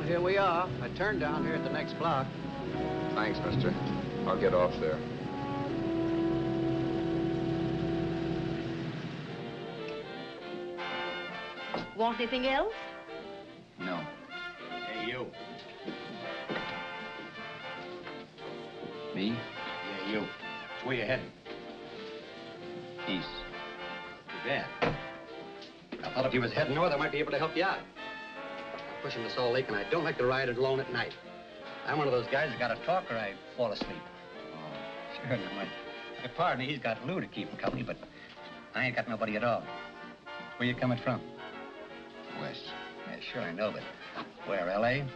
Here we are. I turned down here at the next block. Thanks, mister. I'll get off there. Want anything else? No. Hey, you. Me? Yeah, you. Where you heading? East. Too bad. I thought if you was heading north, I might be able to help you out. Pushing the Salt Lake, and I don't like to ride it alone at night. I'm one of those guys that got to talk or I fall asleep. Oh, sure, no, my partner, he's got Lou to keep him company, but I ain't got nobody at all. Where you coming from? West. Yeah, sure, I know, but where, L.A.?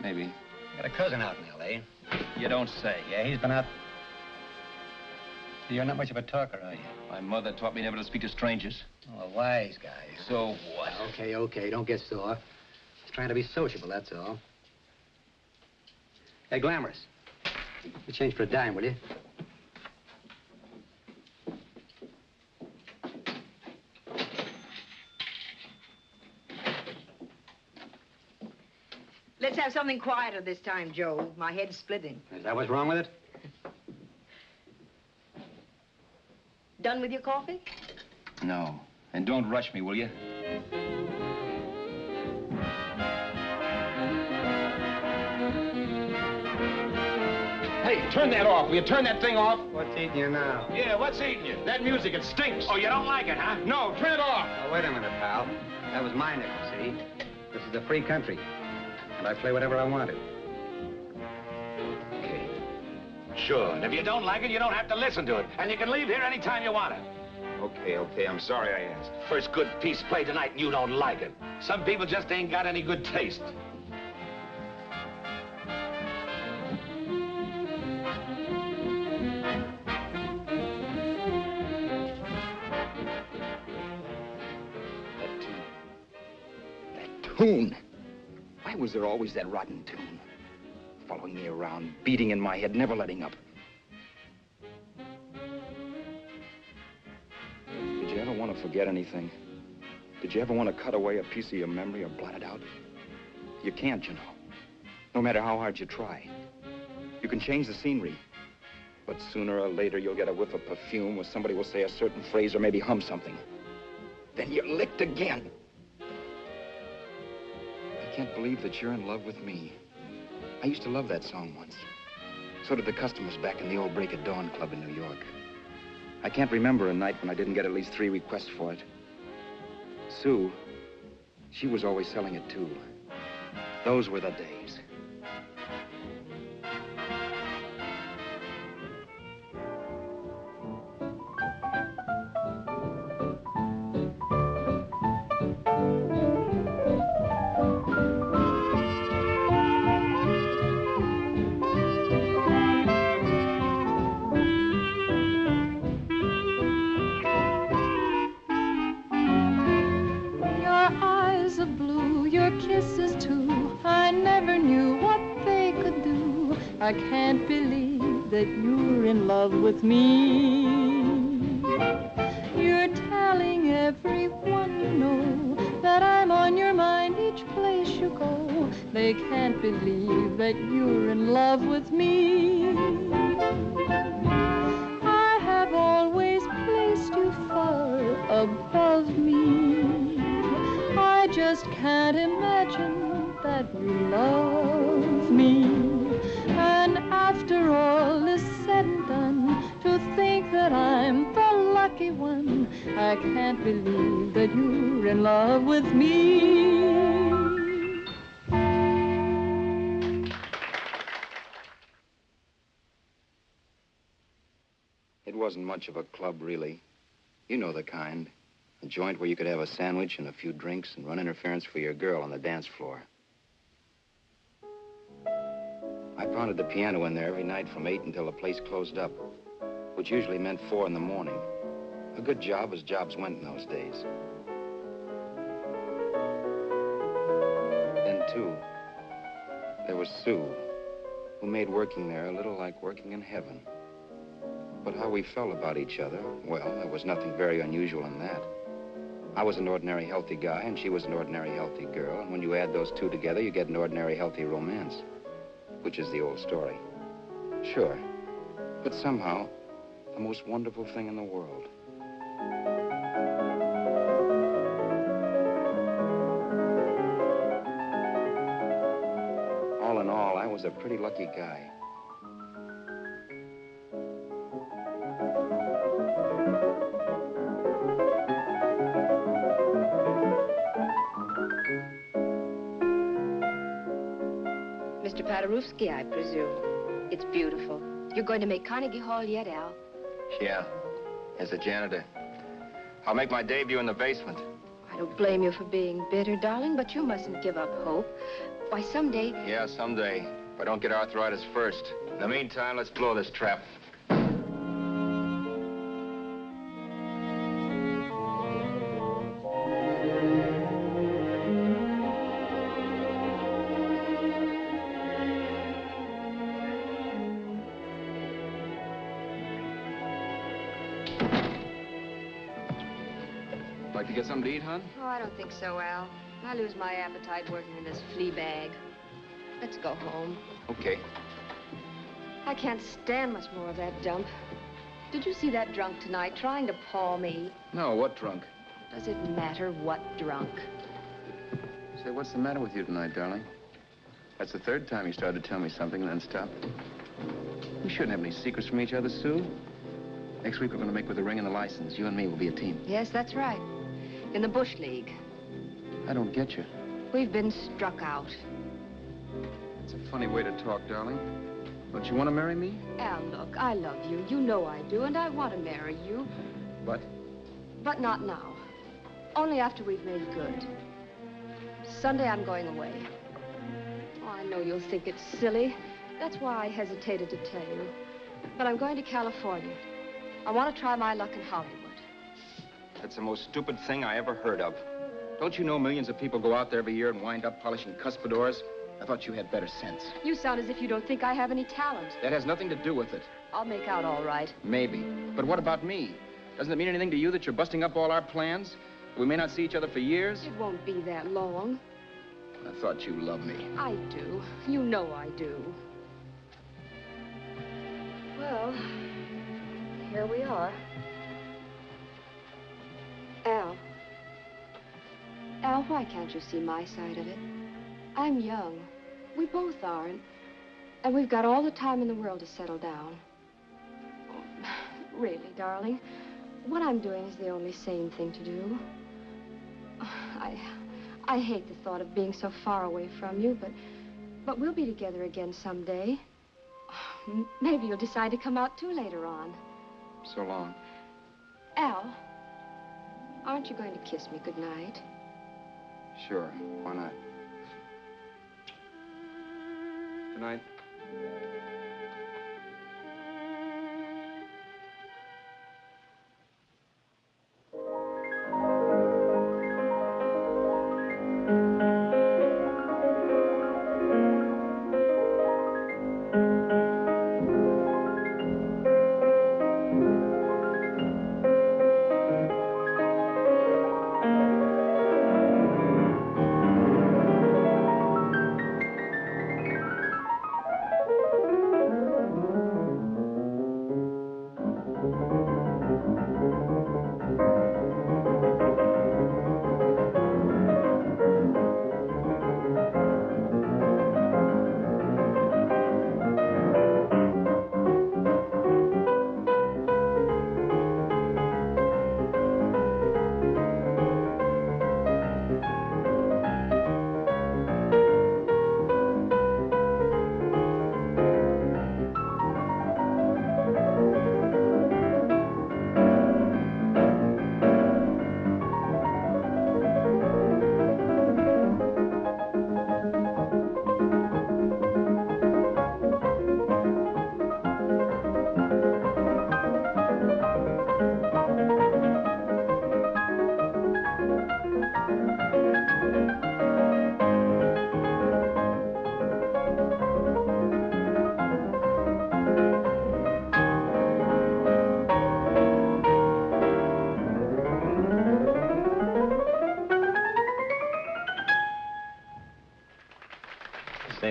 Maybe. Got a cousin out in L.A. You don't say. Yeah, he's been out. You're not much of a talker, are you? My mother taught me never to speak to strangers. Oh, a wise guy. So what? Okay, don't get sore. Trying to be sociable, that's all. Hey, Glamorous. You change for a dime, will you? Let's have something quieter this time, Joe. My head's splitting. Is that what's wrong with it? Done with your coffee? No. And don't rush me, will you? Hey, turn that off. Will you turn that thing off? What's eating you now? Yeah, what's eating you? That music, it stinks. Oh, you don't like it, huh? No, turn it off. Oh, wait a minute, pal. That was my nickel, see? This is a free country, and I play whatever I wanted. Okay. Sure, and if you don't like it, you don't have to listen to it. And you can leave here anytime you want it. Okay, I'm sorry I asked. First good piece played tonight, and you don't like it. Some people just ain't got any good taste. Tune. Why was there always that rotten tune? Following me around, beating in my head, never letting up. Did you ever want to forget anything? Did you ever want to cut away a piece of your memory or blot it out? You can't, you know. No matter how hard you try. You can change the scenery, but sooner or later you'll get a whiff of perfume or somebody will say a certain phrase or maybe hum something. Then you're licked again. I can't believe that you're in love with me. I used to love that song once. So did the customers back in the old Break of Dawn Club in New York. I can't remember a night when I didn't get at least 3 requests for it. Sue, she was always selling it too. Those were the days. Your eyes of blue, your kisses too. I never knew I can't believe that you're in love with me. You're telling everyone you know that I'm on your mind each place you go. They can't believe that you're in love with me. I have always placed you far above me. I just can't imagine that you love me. And after all is said and done, to think that I'm the lucky one, I can't believe that you're in love with me. It wasn't much of a club, really. You know the kind. A joint where you could have a sandwich and a few drinks and run interference for your girl on the dance floor. I pounded the piano in there every night from 8 until the place closed up, which usually meant 4 in the morning. A good job as jobs went in those days. Then, too, there was Sue, who made working there a little like working in heaven. But how we felt about each other, well, there was nothing very unusual in that. I was an ordinary healthy guy, and she was an ordinary healthy girl, and when you add those two together, you get an ordinary healthy romance, which is the old story. Sure, but somehow, the most wonderful thing in the world. All in all, I was a pretty lucky guy. Mr. Paderewski, I presume. It's beautiful. You're going to make Carnegie Hall yet, Al? Yeah, as a janitor. I'll make my debut in the basement. I don't blame you for being bitter, darling, but you mustn't give up hope. Why, someday... Yeah, someday. If I don't get arthritis first. In the meantime, let's blow this trap. Like to get something to eat, hon? Oh, I don't think so, Al. I lose my appetite working in this flea bag. Let's go home. Okay. I can't stand much more of that dump. Did you see that drunk tonight trying to paw me? No, what drunk? Does it matter what drunk? Say, what's the matter with you tonight, darling? That's the third time you started to tell me something and then stopped. We shouldn't have any secrets from each other, Sue. Next week, we're going to make with the ring and the license. You and me will be a team. Yes, that's right. In the Bush League. I don't get you. We've been struck out. It's a funny way to talk, darling. Don't you want to marry me? Al, look, I love you. You know I do, and I want to marry you. But? But not now. Only after we've made good. Sunday, I'm going away. Oh, I know you'll think it's silly. That's why I hesitated to tell you. But I'm going to California. I want to try my luck in Hollywood. That's the most stupid thing I ever heard of. Don't you know millions of people go out there every year and wind up polishing cuspidors? I thought you had better sense. You sound as if you don't think I have any talent. That has nothing to do with it. I'll make out all right. Maybe. But what about me? Doesn't it mean anything to you that you're busting up all our plans? We may not see each other for years? It won't be that long. I thought you loved me. I do. You know I do. Well, here we are. Al. Al, why can't you see my side of it? I'm young. We both are, and we've got all the time in the world to settle down. Really, darling, what I'm doing is the only sane thing to do. I hate the thought of being so far away from you, but we'll be together again someday. Maybe you'll decide to come out too later on. So long. Al, aren't you going to kiss me goodnight? Sure, why not? Good night.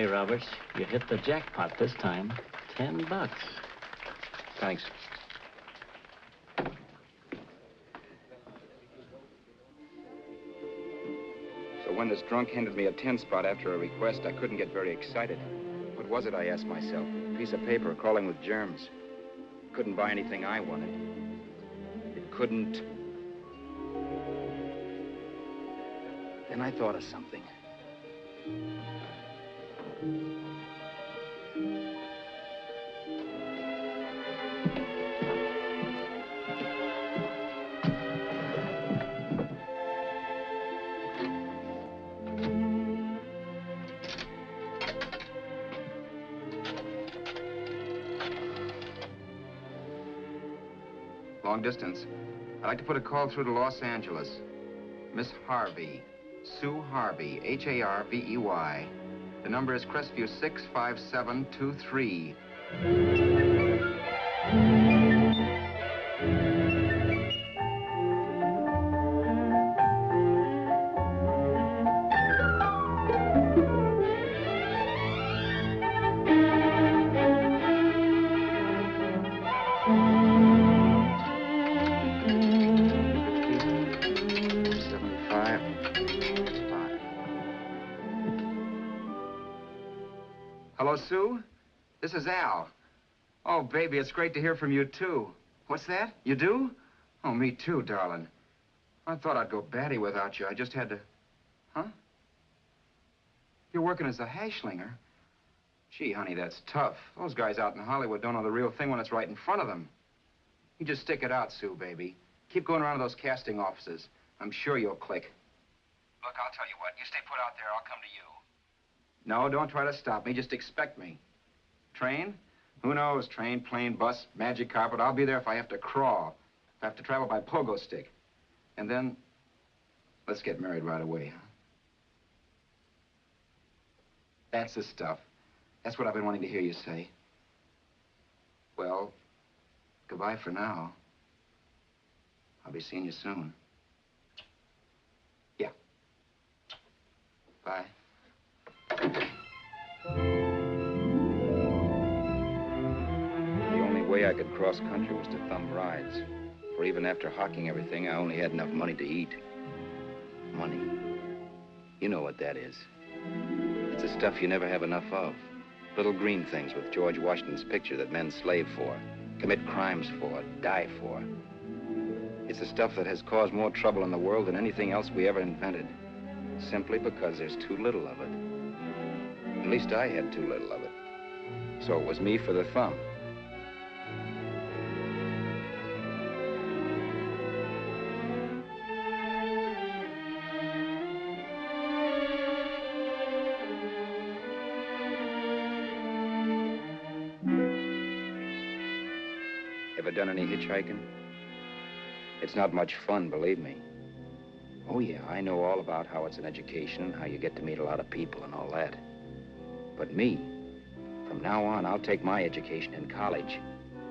say, Roberts, you hit the jackpot this time. $10. Thanks. So when this drunk handed me a 10 spot after a request, I couldn't get very excited. What was it, I asked myself? A piece of paper crawling with germs. Couldn't buy anything I wanted. It couldn't... Then I thought of something. Long distance. I'd like to put a call through to Los Angeles. Miss Harvey. Sue Harvey, Harvey. The number is Crestview 65723. Hello, Sue? This is Al. Oh, baby, it's great to hear from you, too. What's that? You do? Oh, me too, darling. I thought I'd go batty without you. I just had to... Huh? You're working as a hashlinger? Gee, honey, that's tough. Those guys out in Hollywood don't know the real thing when it's right in front of them. You just stick it out, Sue, baby. Keep going around to those casting offices. I'm sure you'll click. Look, I'll tell you what. You stay put out there, I'll come to you. No, don't try to stop me. Just expect me. Train? Who knows? Train, plane, bus, magic carpet. I'll be there if I have to crawl. If I have to travel by pogo stick. And then, let's get married right away, huh? That's the stuff. That's what I've been wanting to hear you say. Well, goodbye for now. I'll be seeing you soon. Yeah. Bye. The only way I could cross country was to thumb rides. For even after hawking everything, I only had enough money to eat. Money. You know what that is. It's the stuff you never have enough of. Little green things with George Washington's picture that men slave for, commit crimes for, die for. It's the stuff that has caused more trouble in the world than anything else we ever invented. Simply because there's too little of it. At least I had too little of it. So it was me for the thumb. Ever done any hitchhiking? It's not much fun, believe me. Oh, yeah, I know all about how it's an education and how you get to meet a lot of people and all that. But me, from now on, I'll take my education in college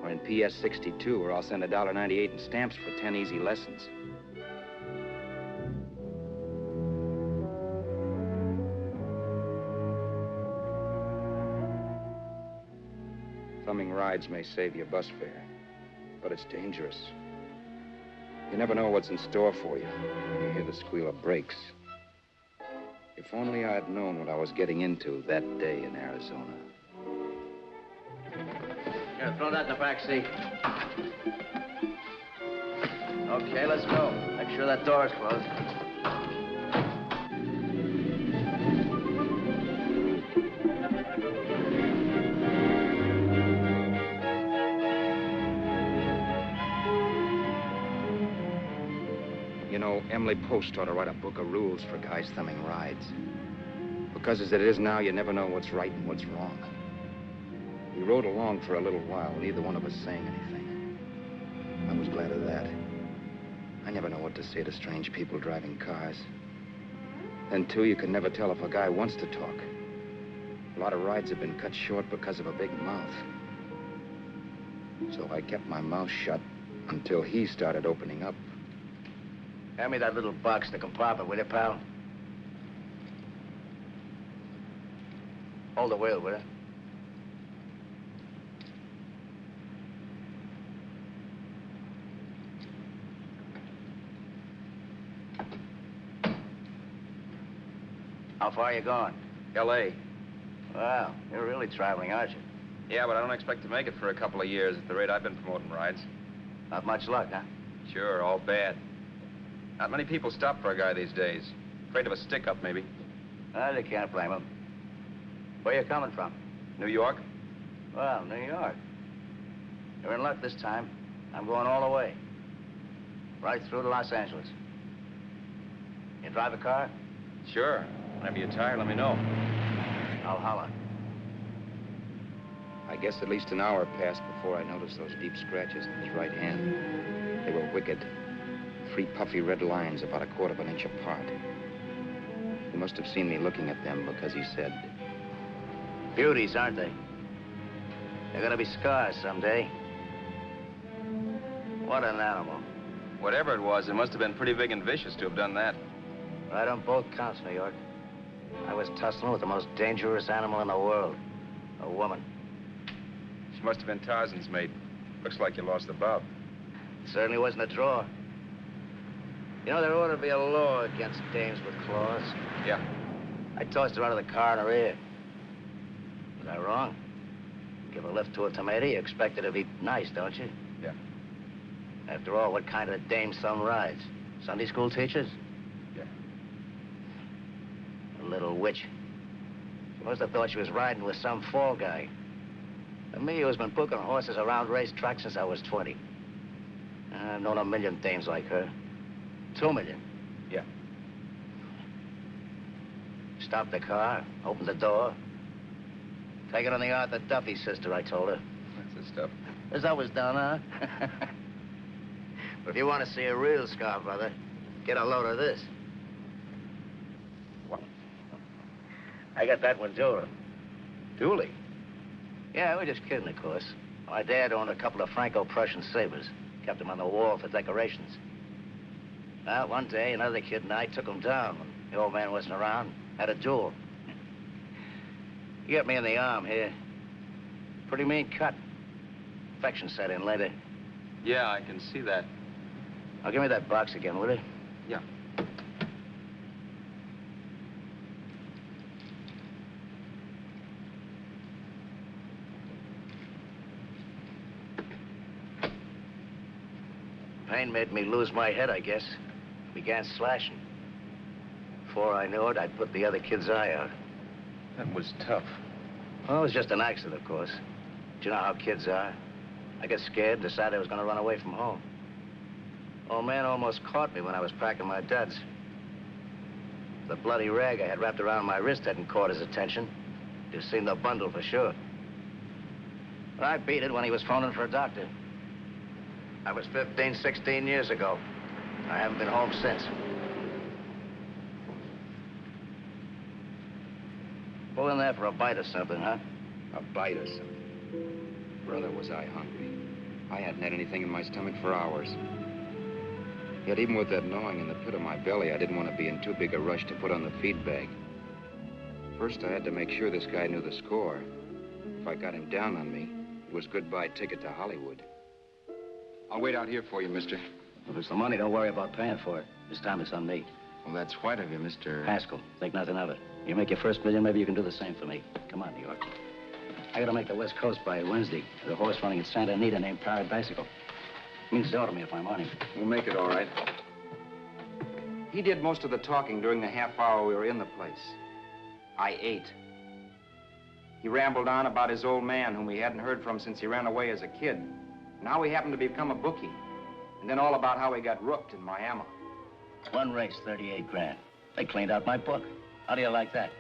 or in PS 62, or I'll send $1.98 in stamps for 10 easy lessons. Thumbing rides may save you bus fare, but it's dangerous. You never know what's in store for you when you hear the squeal of brakes. If only I had known what I was getting into that day in Arizona. Here, throw that in the back seat. Okay, let's go. Make sure that door's closed. You know, Emily Post ought to write a book of rules for guys thumbing rides. Because as it is now, you never know what's right and what's wrong. We rode along for a little while, neither one of us saying anything. I was glad of that. I never know what to say to strange people driving cars. Then, too, you can never tell if a guy wants to talk. A lot of rides have been cut short because of a big mouth. So I kept my mouth shut until he started opening up. Hand me that little box in the compartment, will you, pal? Hold the wheel, will you? How far are you going? L.A. Well, you're really traveling, aren't you? Yeah, but I don't expect to make it for a couple of years at the rate I've been promoting rides. Not much luck, huh? Sure, all bad. Not many people stop for a guy these days. Afraid of a stick-up, maybe. Well, you can't blame him. Where you coming from? New York? Well, New York. You're in luck this time. I'm going all the way. Right through to Los Angeles. You drive a car? Sure. Whenever you're tired, let me know. I'll holler. I guess at least an hour passed before I noticed those deep scratches in his right hand. They were wicked. 3 puffy red lines about 1/4 of an inch apart. He must have seen me looking at them because he said, Beauties, aren't they? They're gonna be scars someday. What an animal. Whatever it was, it must have been pretty big and vicious to have done that. Right on both counts, New York. I was tussling with the most dangerous animal in the world. A woman. She must have been Tarzan's mate. Looks like you lost the bob. Certainly wasn't a draw. You know, there ought to be a law against dames with claws. Yeah. I tossed her out of the car in her ear. Was I wrong? Give a lift to a tomato, you expect her to be nice, don't you? Yeah. After all, what kind of a dame some rides? Sunday school teachers? Yeah. A little witch. She must have thought she was riding with some fall guy. And me, who's been booking horses around racetracks since I was 20. I've known a million dames like her. 2 million. Yeah. Stopped the car, opened the door. Take it on the Arthur Duffy, sister, I told her. That's the stuff. As I was done, huh? But if you want to see a real scar, brother, get a load of this. What? I got that one, too. Dooley? Yeah, we're just kidding, of course. My dad owned a couple of Franco-Prussian sabers. Kept them on the wall for decorations. Well, one day, another kid and I took them down when the old man wasn't around. Had a duel. He got me in the arm here. Pretty mean cut. Infection set in later. Yeah, I can see that. Now, give me that box again, will you? Yeah. Pain made me lose my head, I guess. Began slashing. Before I knew it, I'd put the other kid's eye out. That was tough. Well, it was just an accident, of course. But you know how kids are. I got scared, decided I was going to run away from home. Old man almost caught me when I was packing my duds. The bloody rag I had wrapped around my wrist hadn't caught his attention. You've seen the bundle for sure. But I beat it when he was phoning for a doctor. That was 15, 16 years ago. I haven't been home since. Pull in there for a bite or something, huh? a bite or something. Brother, was I hungry. I hadn't had anything in my stomach for hours. Yet even with that gnawing in the pit of my belly, I didn't want to be in too big a rush to put on the feed bag. First, I had to make sure this guy knew the score. If I got him down on me, it was goodbye ticket to Hollywood. I'll wait out here for you, mister. If it's the money, don't worry about paying for it. This time it's on me. Well, that's white of you, Mr. Haskell, think nothing of it. You make your first million, maybe you can do the same for me. Come on, New York. I gotta make the West Coast by Wednesday. There's a horse running at Santa Anita named Paradicycle. Means dough to me if I'm on him. We'll make it all right. He did most of the talking during the half hour we were in the place. I ate. He rambled on about his old man, whom we hadn't heard from since he ran away as a kid. And how he happened to become a bookie. And then all about how he got rooked in Miami. One race, 38 grand. They cleaned out my book. How do you like that?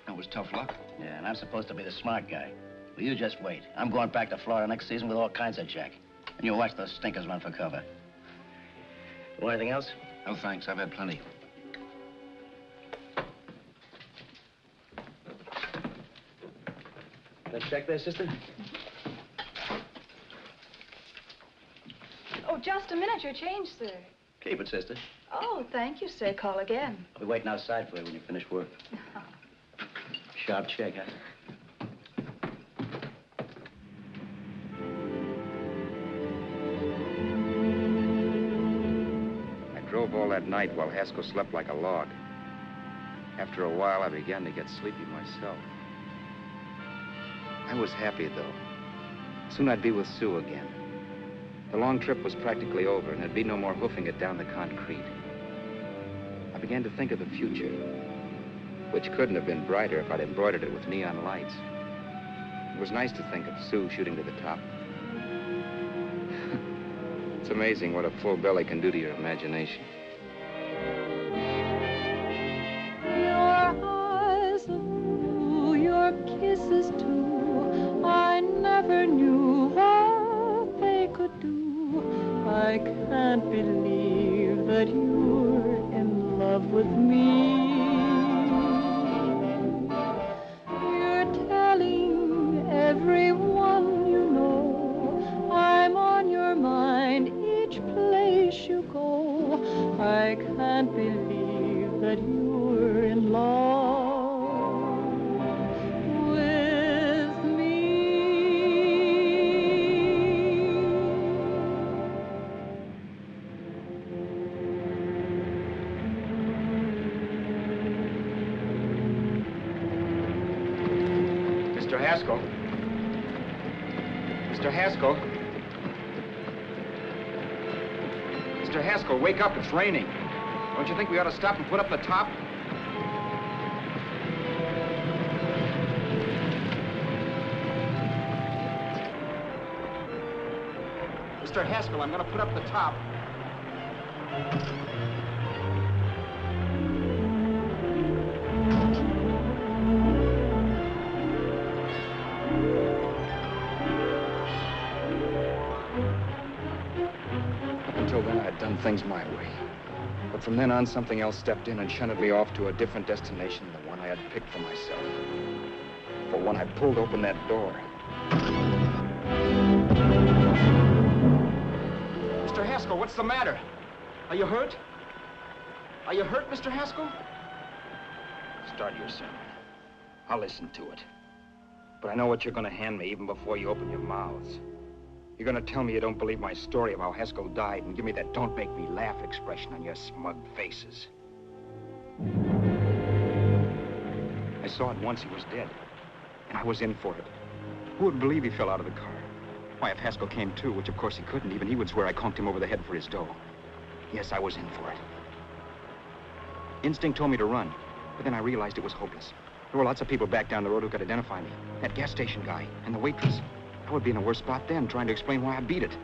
That was tough luck. Yeah, and I'm supposed to be the smart guy. Well, you just wait. I'm going back to Florida next season with all kinds of jack. And you watch those stinkers run for cover. Want anything else? No, thanks. I've had plenty. Let's check there, sister. Oh, just a minute. Your change, sir. Keep it, sister. Oh, thank you, sir. Call again. I'll be waiting outside for you when you finish work. Sharp check, huh? drove all that night while Haskell slept like a log. After a while, I began to get sleepy myself. I was happy, though. Soon I'd be with Sue again. The long trip was practically over, and there'd be no more hoofing it down the concrete. I began to think of the future, which couldn't have been brighter if I'd embroidered it with neon lights. It was nice to think of Sue shooting to the top. It's amazing what a full belly can do to your imagination. Your eyes of blue, your kisses too, I never knew what they could do. I can't believe that you're in love with me. You're telling everyone you know I'm on your mind each place you go. I can't believe that you're in love with me. Mr. Haskell. Mr. Haskell. Mr. Haskell, wake up. It's raining. Don't you think we ought to stop and put up the top? Mr. Haskell, I'm going to put up the top. Until then, I'd done things my way. But from then on, something else stepped in and shunted me off to a different destination than the one I had picked for myself. For when I pulled open that door... Mr. Haskell, what's the matter? Are you hurt? Are you hurt, Mr. Haskell? Start your sermon. I'll listen to it. But I know what you're going to hand me even before you open your mouths. You're going to tell me you don't believe my story of how Haskell died and give me that don't make me laugh expression on your smug faces. I saw at once he was dead, and I was in for it. Who would believe he fell out of the car? Why, if Haskell came too, which of course he couldn't, even he would swear I conked him over the head for his dough. Yes, I was in for it. Instinct told me to run, but then I realized it was hopeless. There were lots of people back down the road who could identify me. That gas station guy and the waitress. I would be in a worse spot then, trying to explain why I beat it.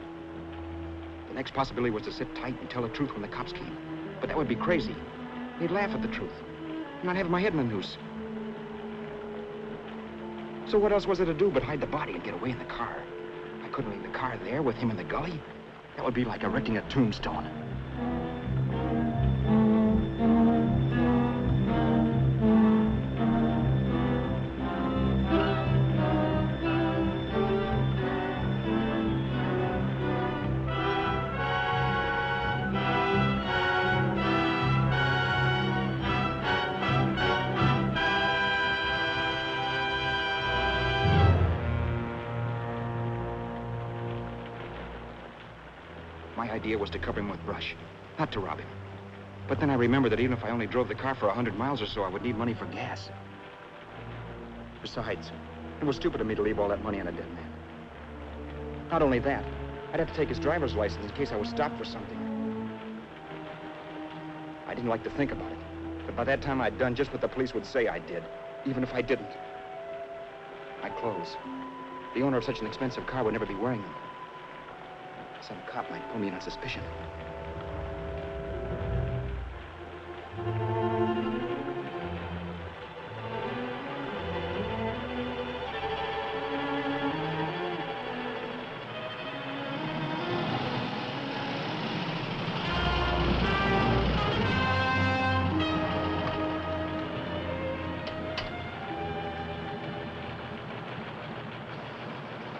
The next possibility was to sit tight and tell the truth when the cops came. But that would be crazy. They'd laugh at the truth. And I'd have my head in a noose. So what else was there to do but hide the body and get away in the car? I couldn't leave the car there with him in the gully. That would be like erecting a tombstone. My idea was to cover him with brush, not to rob him. But then I remembered that even if I only drove the car for 100 miles or so, I would need money for gas. Besides, it was stupid of me to leave all that money on a dead man. Not only that, I'd have to take his driver's license in case I was stopped for something. I didn't like to think about it, but by that time I'd done just what the police would say I did, even if I didn't. My clothes. The owner of such an expensive car would never be wearing them. Some cop might pull me in on suspicion.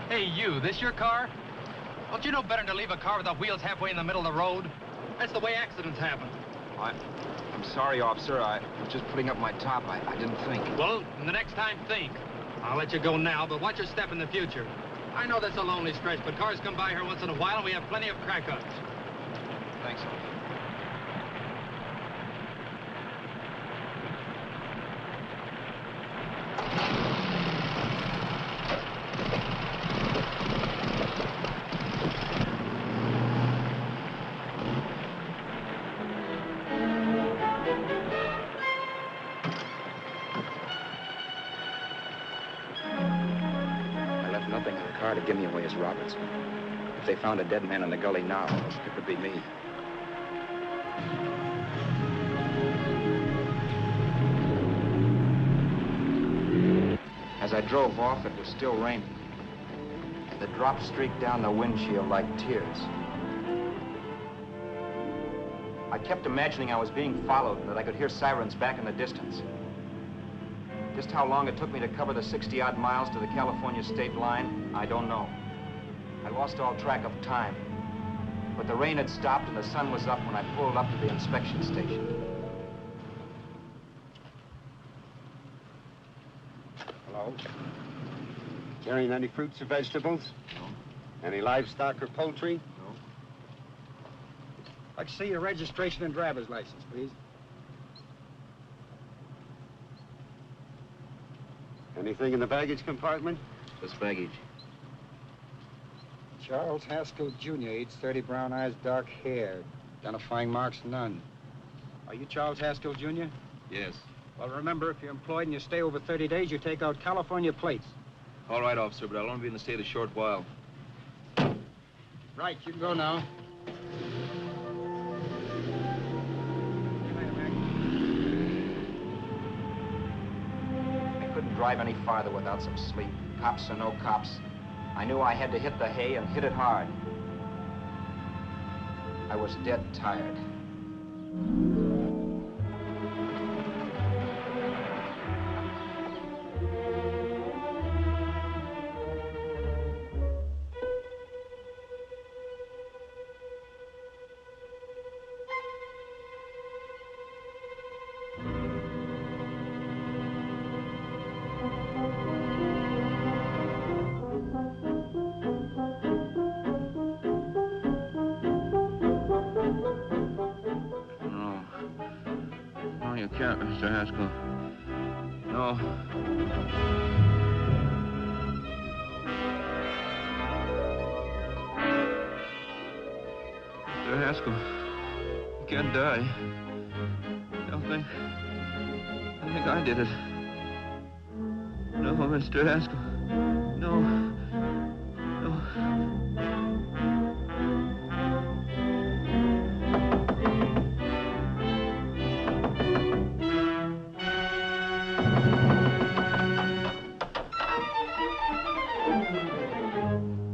Hey, you, this your car? Don't you know better than to leave a car with the wheels halfway in the middle of the road? That's the way accidents happen. I'm sorry, officer. I was just putting up my top. I didn't think. Well, the next time, think. I'll let you go now, but watch your step in the future. I know that's a lonely stretch, but cars come by here once in a while, and we have plenty of crack-ups. Thanks, officer. could give me away as Roberts. If they found a dead man in the gully now, it would be me. As I drove off, it was still raining. The drops streaked down the windshield like tears. I kept imagining I was being followed and that I could hear sirens back in the distance. Just how long it took me to cover the 60-odd miles to the California state line, I don't know. I lost all track of time. But the rain had stopped and the sun was up when I pulled up to the inspection station. Hello? Carrying any fruits or vegetables? No. Any livestock or poultry? No. I'd like to see your registration and driver's license, please. Anything in the baggage compartment? Just baggage. Charles Haskell, Jr., age 30, brown eyes, dark hair. Identifying marks, none. Are you Charles Haskell, Jr.? Yes. Well, remember, if you're employed and you stay over 30 days, you take out California plates. All right, officer, but I'll only be in the state a short while. Right, you can go now. I couldn't drive any farther without some sleep. Cops or no cops, I knew I had to hit the hay and hit it hard. I was dead tired. No, you can't, Mr. Haskell. No. Mr. Haskell, you can't die. Don't think I did it. No, Mr. Haskell. No. No.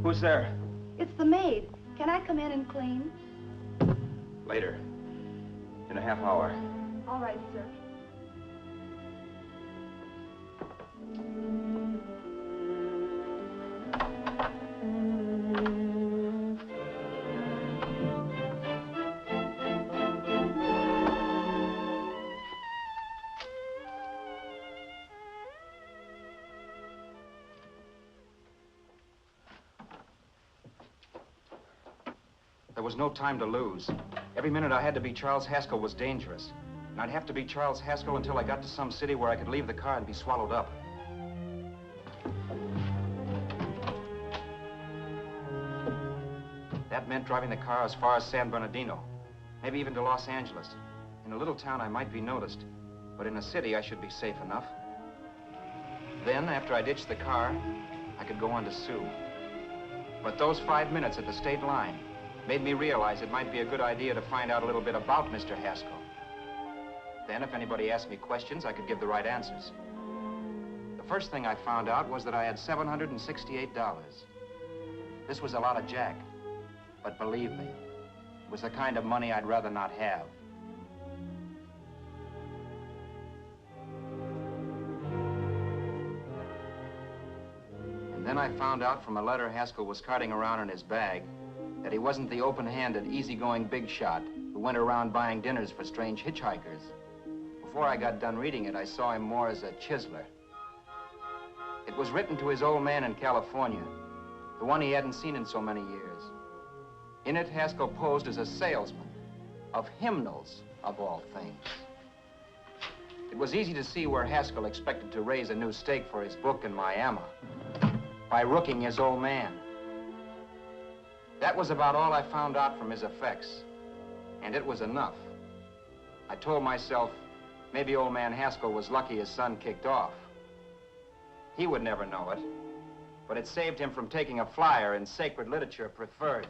Who's there? It's the maid. Can I come in and clean? Later. In a half hour. All right, sir. There was no time to lose. Every minute I had to be Charles Haskell was dangerous. And I'd have to be Charles Haskell until I got to some city where I could leave the car and be swallowed up. That meant driving the car as far as San Bernardino, maybe even to Los Angeles. In a little town, I might be noticed, but in a city, I should be safe enough. Then, after I ditched the car, I could go on to Sue. But those 5 minutes at the state line made me realize it might be a good idea to find out a little bit about Mr. Haskell. Then, if anybody asked me questions, I could give the right answers. The first thing I found out was that I had $768. This was a lot of jack, but believe me, it was the kind of money I'd rather not have. And then I found out from a letter Haskell was carting around in his bag that he wasn't the open-handed, easygoing big shot who went around buying dinners for strange hitchhikers. Before I got done reading it, I saw him more as a chiseler. It was written to his old man in California, the one he hadn't seen in so many years. In it, Haskell posed as a salesman of hymnals, of all things. It was easy to see where Haskell expected to raise a new stake for his book in Miami by rooking his old man. That was about all I found out from his effects, and it was enough. I told myself, maybe old man Haskell was lucky his son kicked off. He would never know it, but it saved him from taking a flyer in sacred literature preferred.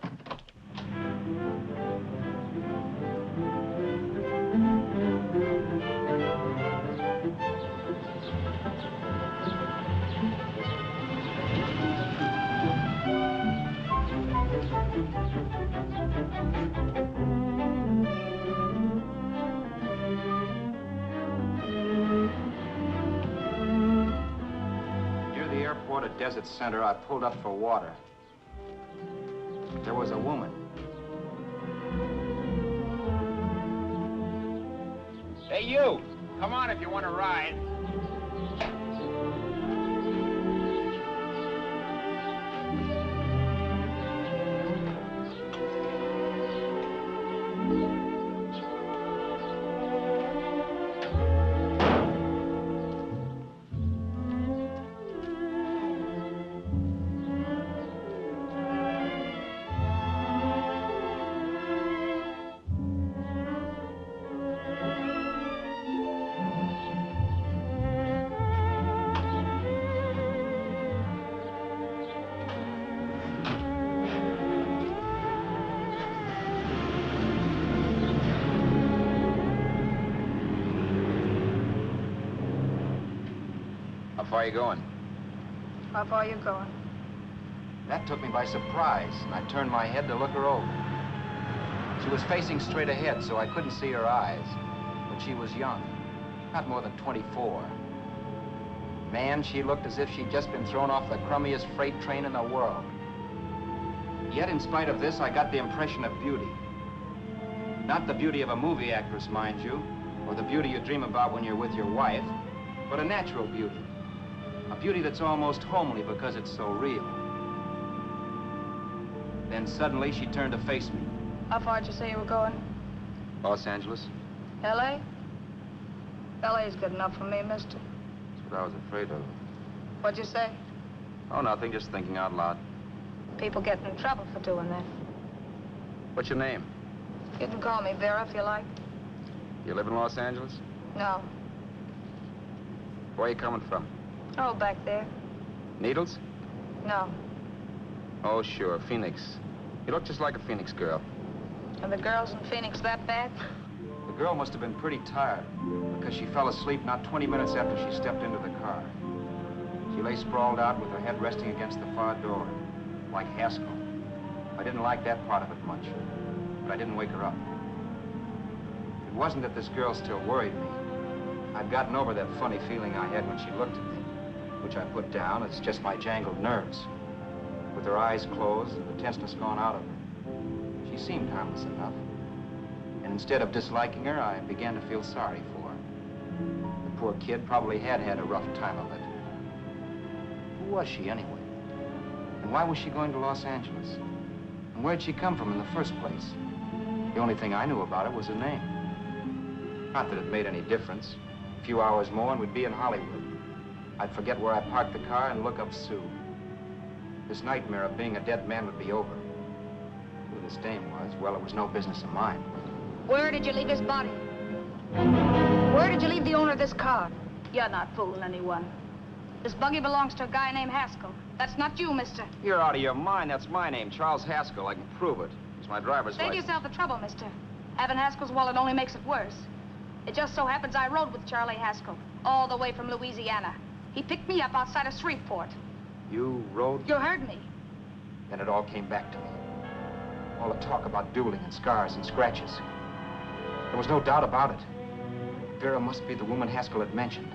At Desert Center, I pulled up for water. There was a woman. Hey, you! Come on if you want to ride. How far are you going? How far are you going? That took me by surprise, and I turned my head to look her over. She was facing straight ahead, so I couldn't see her eyes. But she was young, not more than 24. Man, she looked as if she'd just been thrown off the crummiest freight train in the world. Yet, in spite of this, I got the impression of beauty. Not the beauty of a movie actress, mind you, or the beauty you dream about when you're with your wife, but a natural beauty. A beauty that's almost homely because it's so real. Then suddenly she turned to face me. How far did you say you were going? Los Angeles? L.A.? L.A.'s good enough for me, mister. That's what I was afraid of. What'd you say? Oh, nothing, just thinking out loud. People get in trouble for doing that. What's your name? You can call me Vera if you like. You live in Los Angeles? No. Where are you coming from? Oh, back there. Needles? No. Oh, sure, Phoenix. You look just like a Phoenix girl. Are the girls in Phoenix that bad? The girl must have been pretty tired, because she fell asleep not 20 minutes after she stepped into the car. She lay sprawled out with her head resting against the far door, like Haskell. I didn't like that part of it much, but I didn't wake her up. It wasn't that this girl still worried me. I'd gotten over that funny feeling I had when she looked at me, which I put down as just my jangled nerves. With her eyes closed and the tenseness gone out of her, she seemed harmless enough. And instead of disliking her, I began to feel sorry for her. The poor kid probably had had a rough time of it. Who was she anyway? And why was she going to Los Angeles? And where'd she come from in the first place? The only thing I knew about her was her name. Not that it made any difference. A few hours more and we'd be in Hollywood. I'd forget where I parked the car and look up Sue. This nightmare of being a dead man would be over. Who this dame was, well, it was no business of mine. Where did you leave his body? Where did you leave the owner of this car? You're not fooling anyone. This buggy belongs to a guy named Haskell. That's not you, mister. You're out of your mind. That's my name, Charles Haskell. I can prove it. It's my driver's Save license. yourself the trouble, mister. Having Haskell's wallet only makes it worse. It just so happens I rode with Charlie Haskell, all the way from Louisiana. He picked me up outside of Shreveport. You rode? You heard me. Then it all came back to me. All the talk about dueling and scars and scratches. There was no doubt about it. Vera must be the woman Haskell had mentioned.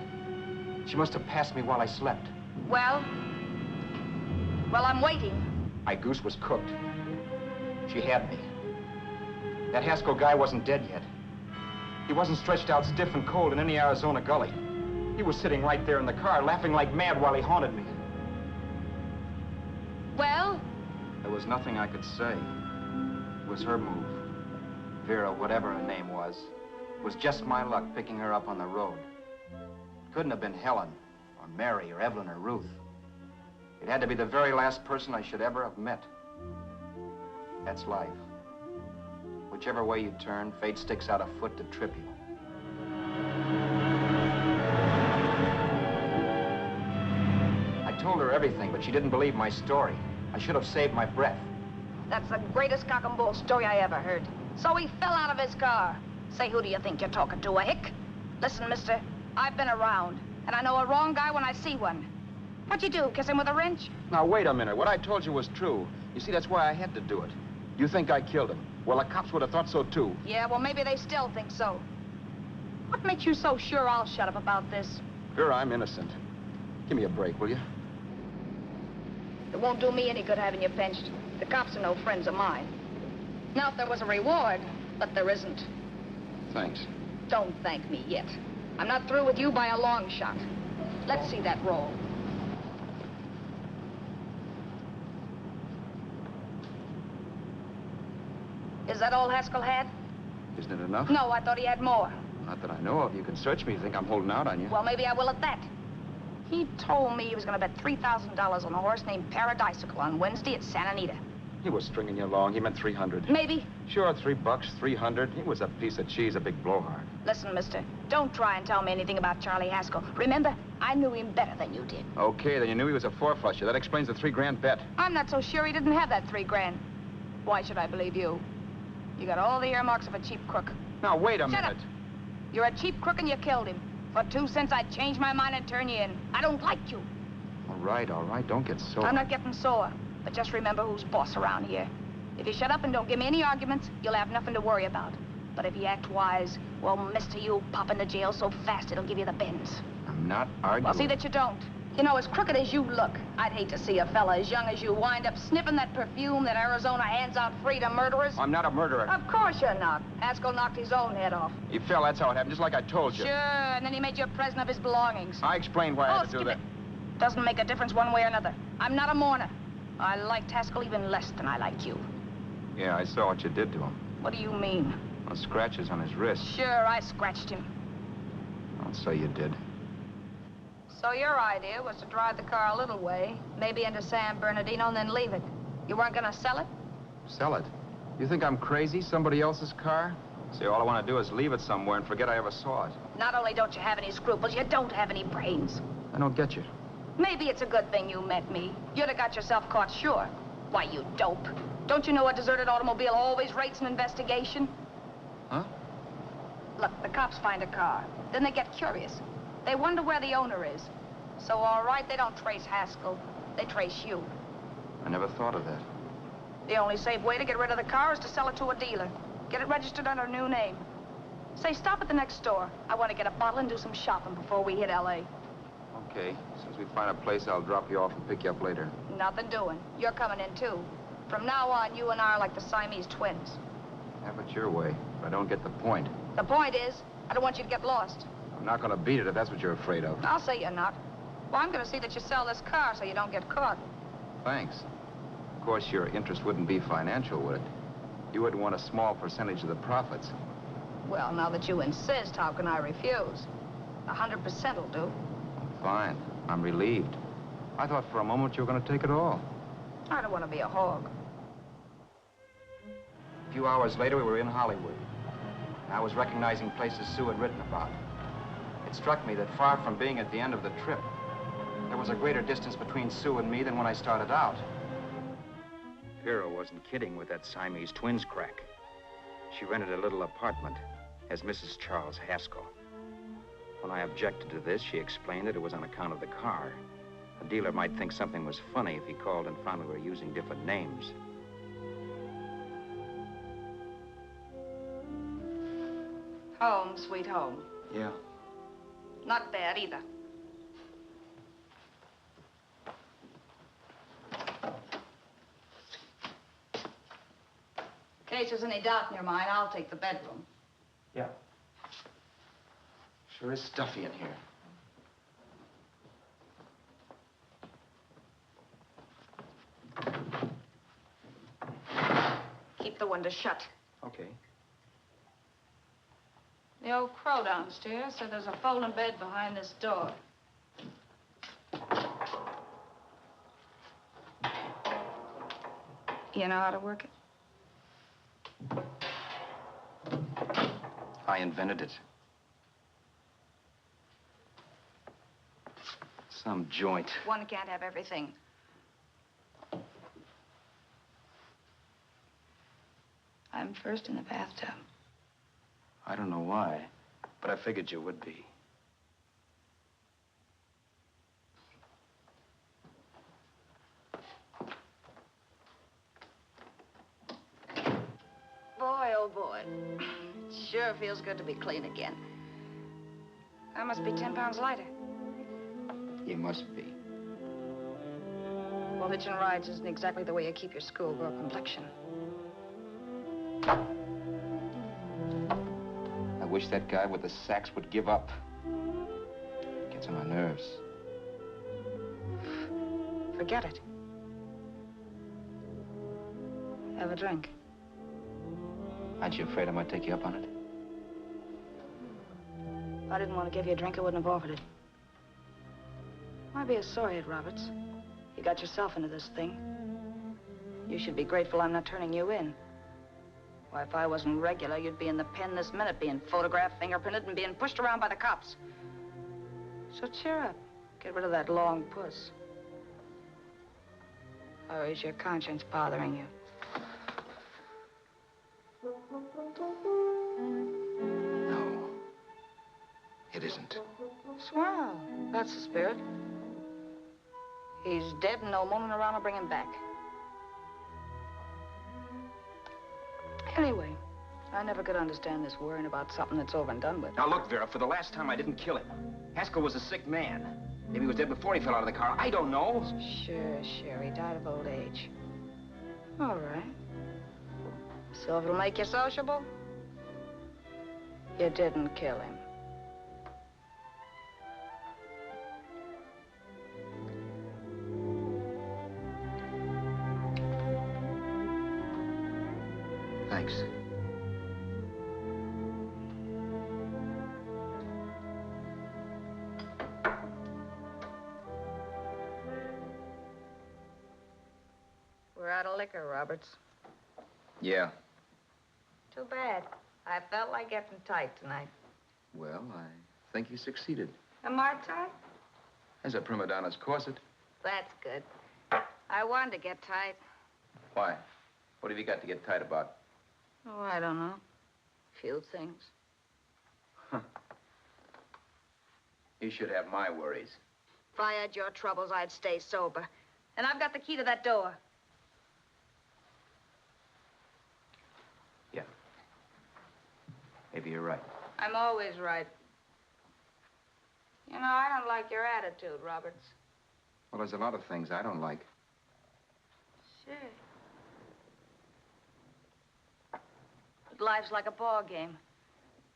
She must have passed me while I slept. Well, I'm waiting. My goose was cooked. She had me. That Haskell guy wasn't dead yet. He wasn't stretched out stiff and cold in any Arizona gully. He was sitting right there in the car, laughing like mad while he haunted me. Well? There was nothing I could say. It was her move. Vera, whatever her name was just my luck picking her up on the road. It couldn't have been Helen, or Mary, or Evelyn, or Ruth. It had to be the very last person I should ever have met. That's life. Whichever way you turn, fate sticks out a foot to trip you. I told her everything, but she didn't believe my story. I should have saved my breath. That's the greatest cock and bull story I ever heard. So he fell out of his car. Say, who do you think you're talking to, a hick? Listen, mister, I've been around, and I know a wrong guy when I see one. What'd you do, kiss him with a wrench? Now, wait a minute. What I told you was true. You see, that's why I had to do it. You think I killed him? Well, the cops would have thought so, too. Yeah, well, maybe they still think so. What makes you so sure I'll shut up about this? Sure, I'm innocent. Give me a break, will you? It won't do me any good having you pinched. The cops are no friends of mine. Now, if there was a reward, but there isn't. Thanks. Don't thank me yet. I'm not through with you by a long shot. Let's see that roll. Is that all Haskell had? Isn't it enough? No, I thought he had more. Not that I know of. You can search me if you think I'm holding out on you. Well, maybe I will at that. He told me he was going to bet $3,000 on a horse named Paradisical on Wednesday at Santa Anita. He was stringing you along. He meant 300. Maybe. Sure, $3, 300. He was a piece of cheese, a big blowhard. Listen, mister, don't try and tell me anything about Charlie Haskell. Remember, I knew him better than you did. Okay, then you knew he was a four-flusher. That explains the $3 bet. I'm not so sure he didn't have that $3,000. Why should I believe you? You got all the earmarks of a cheap crook. Now, wait a Shut minute. up. You're a cheap crook and you killed him. For 2 cents, I'd change my mind and turn you in. I don't like you. All right. Don't get sore. I'm not getting sore. But just remember who's boss around here. If you shut up and don't give me any arguments, you'll have nothing to worry about. But if you act wise, well, mister, you'll pop into jail so fast it'll give you the bends. I'm not arguing. Well, see that you don't. You know, as crooked as you look, I'd hate to see a fella as young as you wind up sniffing that perfume that Arizona hands out free to murderers. I'm not a murderer. Of course you're not. Haskell knocked his own head off. He fell, that's how it happened, just like I told you. Sure, and then he made you a present of his belongings. I explained why I had to do skip that. it. Doesn't make a difference one way or another. I'm not a mourner. I liked Haskell even less than I like you. Yeah, I saw what you did to him. What do you mean? Well, scratches on his wrist. Sure, I scratched him. I'll say you did. So your idea was to drive the car a little way, maybe into San Bernardino, and then leave it. You weren't gonna sell it? Sell it? You think I'm crazy? Somebody else's car? See, all I want to do is leave it somewhere and forget I ever saw it. Not only don't you have any scruples, you don't have any brains. I don't get you. Maybe it's a good thing you met me. You'd have got yourself caught, sure. Why, you dope. Don't you know a deserted automobile always rates an investigation? Huh? Look, the cops find a car. Then they get curious. They wonder where the owner is. So, all right, they don't trace Haskell. They trace you. I never thought of that. The only safe way to get rid of the car is to sell it to a dealer. Get it registered under a new name. Say, stop at the next store. I want to get a bottle and do some shopping before we hit L.A. Okay. As soon as we find a place, I'll drop you off and pick you up later. Nothing doing. You're coming in, too. From now on, you and I are like the Siamese twins. Have it your way, but I don't get the point. The point is, I don't want you to get lost. I'm not going to beat it if that's what you're afraid of. I'll say you're not. Well, I'm going to see that you sell this car so you don't get caught. Thanks. Of course, your interest wouldn't be financial, would it? You would want a small percentage of the profits. Well, now that you insist, how can I refuse? 100% will do. Fine. I'm relieved. I thought for a moment you were going to take it all. I don't want to be a hog. A few hours later, we were in Hollywood. I was recognizing places Sue had written about. It struck me that far from being at the end of the trip, there was a greater distance between Sue and me than when I started out. Vera wasn't kidding with that Siamese twins crack. She rented a little apartment as Mrs. Charles Haskell. When I objected to this, she explained that it was on account of the car. A dealer might think something was funny if he called and found we were using different names. Home, sweet home. Yeah. Not bad, either. In case there's any doubt in your mind, I'll take the bedroom. Yeah. Sure is stuffy in here. Keep the window shut. Okay. The old crow downstairs said there's a folding bed behind this door. You know how to work it? I invented it. Some joint. One can't have everything. I'm first in the bathtub. I don't know why, but I figured you would be. Boy, oh boy. It sure feels good to be clean again. I must be 10 pounds lighter. You must be. Well, hitching rides isn't exactly the way you keep your schoolgirl complexion. I wish that guy with the sax would give up. Gets on my nerves. Forget it. Have a drink. Aren't you afraid I might take you up on it? If I didn't want to give you a drink, I wouldn't have offered it. Why be a sorehead, Roberts? You got yourself into this thing. You should be grateful I'm not turning you in. Why, if I wasn't regular, you'd be in the pen this minute, being photographed, fingerprinted, and being pushed around by the cops. So cheer up. Get rid of that long puss. Or is your conscience bothering you? No. It isn't. Swell. That's the spirit. He's dead and no moaning around will bring him back. Anyway, I never could understand this worrying about something that's over and done with. Now look, Vera, for the last time I didn't kill him. Haskell was a sick man. Maybe he was dead before he fell out of the car. I don't know. Sure, he died of old age. All right. So if it'll make you sociable, you didn't kill him. Thanks. We're out of liquor, Roberts. Yeah. Too bad. I felt like getting tight tonight. Well, I think you succeeded. Am I tight? As a prima donna's corset. That's good. I wanted to get tight. Why? What have you got to get tight about? Oh, I don't know. Few things. Huh. You should have my worries. If I had your troubles, I'd stay sober. And I've got the key to that door. Yeah. Maybe you're right. I'm always right. You know, I don't like your attitude, Roberts. Well, there's a lot of things I don't like. Sure. But life's like a ball game.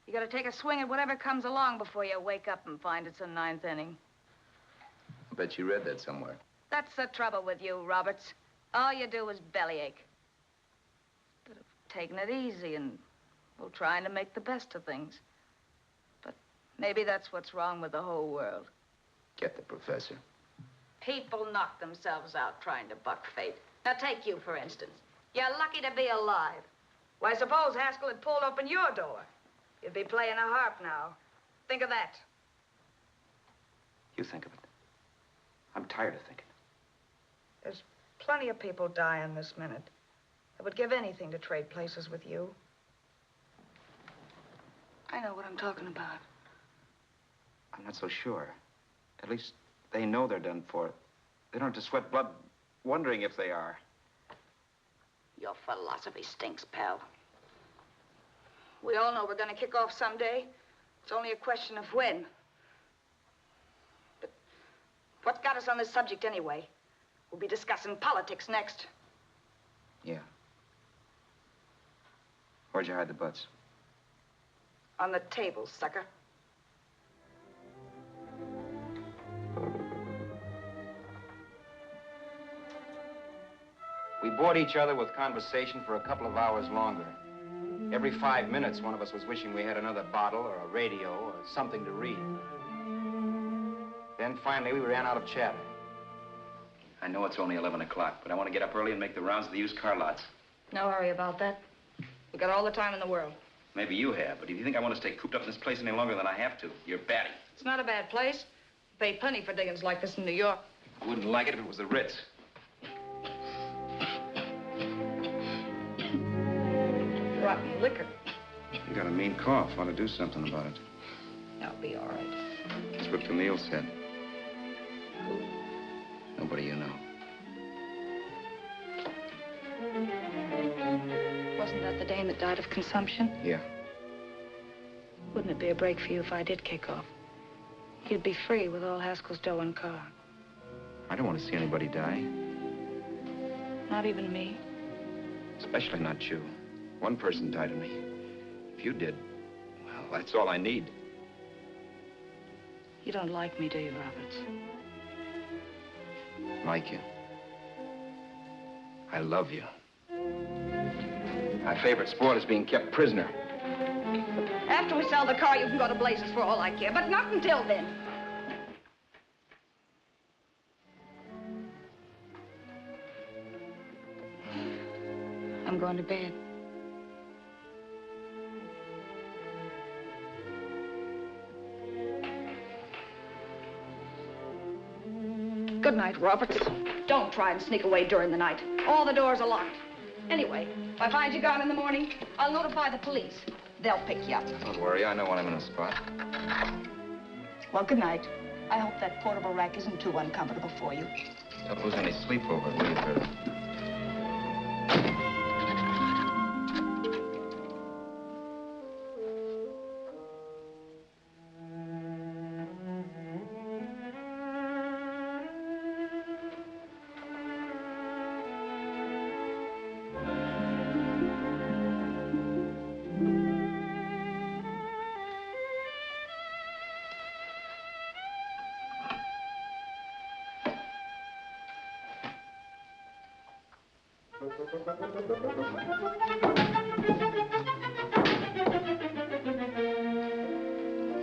You gotta take a swing at whatever comes along before you wake up and find it's a ninth inning. I bet you read that somewhere. That's the trouble with you, Roberts. All you do is bellyache. But taking it easy and, well, trying to make the best of things. But maybe that's what's wrong with the whole world. Get the professor. People knock themselves out trying to buck fate. Now, take you, for instance. You're lucky to be alive. Why, suppose Haskell had pulled open your door. You'd be playing a harp now. Think of that. You think of it. I'm tired of thinking. There's plenty of people dying this minute. I would give anything to trade places with you. I know what I'm talking about. I'm not so sure. At least they know they're done for. They don't have to sweat blood wondering if they are. Your philosophy stinks, pal. We all know we're gonna kick off someday. It's only a question of when. But what's got us on this subject anyway? We'll be discussing politics next. Yeah. Where'd you hide the butts? On the table, sucker. We bored each other with conversation for a couple of hours longer. Every 5 minutes, one of us was wishing we had another bottle or a radio or something to read. Then finally, we ran out of chatter. I know it's only 11 o'clock, but I want to get up early and make the rounds of the used car lots. No hurry about that. We got all the time in the world. Maybe you have, but if you think I want to stay cooped up in this place any longer than I have to, you're batty. It's not a bad place. Pay plenty for diggings like this in New York. I wouldn't like it if it was the Ritz. Rotten liquor. You got a mean cough. Ought to do something about it. I'll be all right. That's what Camille said. Who? Nobody you know. Wasn't that the dame that died of consumption? Yeah. Wouldn't it be a break for you if I did kick off? You'd be free with all Haskell's dough and car. I don't want to see anybody die. Not even me. Especially not you. One person died of me. If you did, well, that's all I need. You don't like me, do you, Roberts? Like you. I love you. My favorite sport is being kept prisoner. After we sell the car, you can go to blazes for all I care, but not until then. I'm going to bed. Good night, Roberts. Don't try and sneak away during the night. All the doors are locked. Anyway, if I find you gone in the morning, I'll notify the police. They'll pick you up. Don't worry, I know when I'm in a spot. Well, good night. I hope that portable rack isn't too uncomfortable for you. Don't lose any sleep over it, will you, Vera?